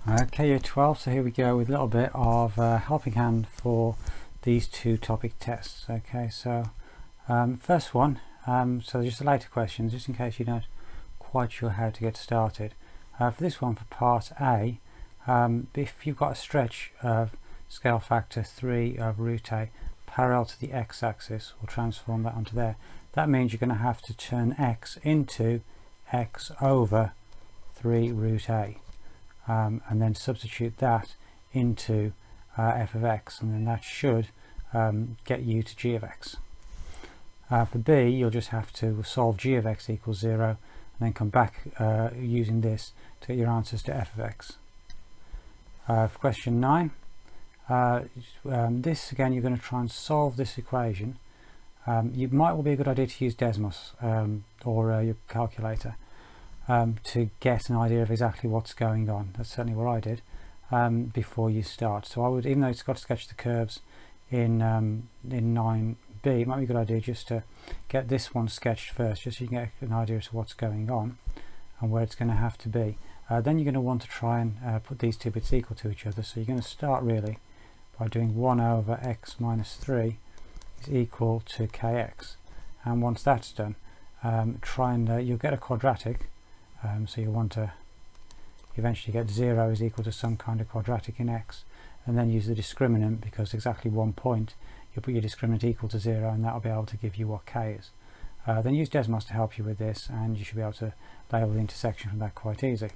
Okay, year 12, so here we go with a little bit of helping hand for these two topic tests. Okay, so first one, so just the later questions, just in case you're not quite sure how to get started. For this one, for part A, if you've got a stretch of scale factor 3 of root A parallel to the x-axis, we'll transform that onto there. That means you're going to have to turn x into x over 3 root A. And then substitute that into f of x, and then that should get you to g of x. For B, you'll just have to solve g of x equals 0 and then come back using this to get your answers to f of x. For question 9, this again, you're going to try and solve this equation. It might well be a good idea to use Desmos or your calculator to get an idea of exactly what's going on. That's certainly what I did before you start. So I would, even though it's got to sketch the curves in 9b, it might be a good idea just to get this one sketched first, just so you can get an idea as to what's going on and where it's going to have to be. Then you're going to want to try and put these two bits equal to each other. So you're going to start really by doing 1 over x minus 3 is equal to kx. And once that's done, try and you'll get a quadratic. So you want to eventually get 0 is equal to some kind of quadratic in x, and then use the discriminant, because exactly 1 point you'll put your discriminant equal to 0, and that'll be able to give you what k is. Then use Desmos to help you with this, and you should be able to label the intersection from that quite easy.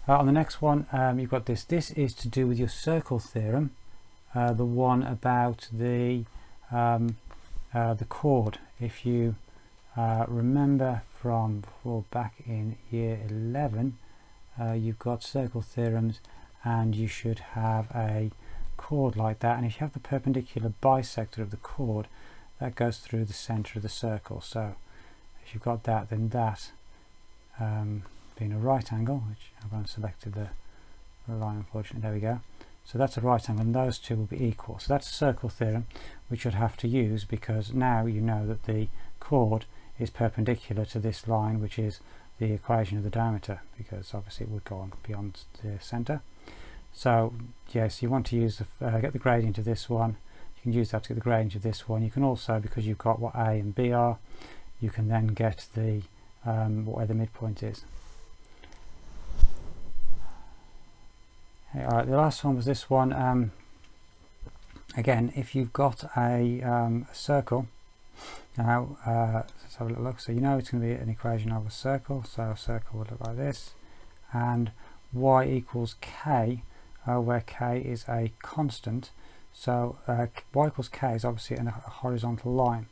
On the next one, you've got this. This is to do with your circle theorem, the one about the chord. If you remember from back in year 11, you've got circle theorems, and you should have a chord like that, and if you have the perpendicular bisector of the chord, that goes through the center of the circle. So if you've got that, then that being a right angle, which I've unselected the line unfortunately, there we go. So that's a right angle, and those two will be equal. So that's a circle theorem which you'd have to use, because now you know that the chord is perpendicular to this line, which is the equation of the diameter, because obviously it would go on beyond the center. So yes, you want to use get the gradient of this one. You can use that to get the gradient of this one. You can also, because you've got what A and B are, you can then get the where the midpoint is. Okay, all right, the last one was this one. Again, if you've got a circle, now let's have a little look. So you know it's going to be an equation of a circle, so a circle would look like this, and y equals k, where k is a constant. So y equals k is obviously a horizontal line,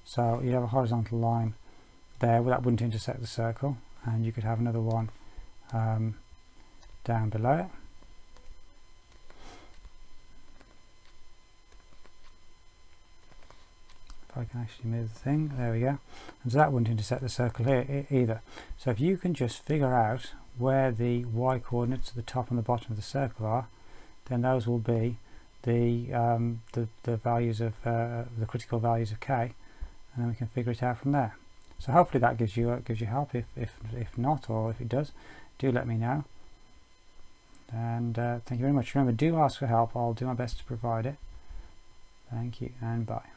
so you have a horizontal line there that wouldn't intersect the circle, and you could have another one down below it. I can actually move the thing, there we go, and so that wouldn't intersect the circle here either. So if you can just figure out where the y coordinates at the top and the bottom of the circle are, then those will be the values of the critical values of k, and then we can figure it out from there. So hopefully that gives you help. If not, or if it does, do let me know. And thank you very much. Remember, do ask for help. I'll do my best to provide it. Thank you, and bye.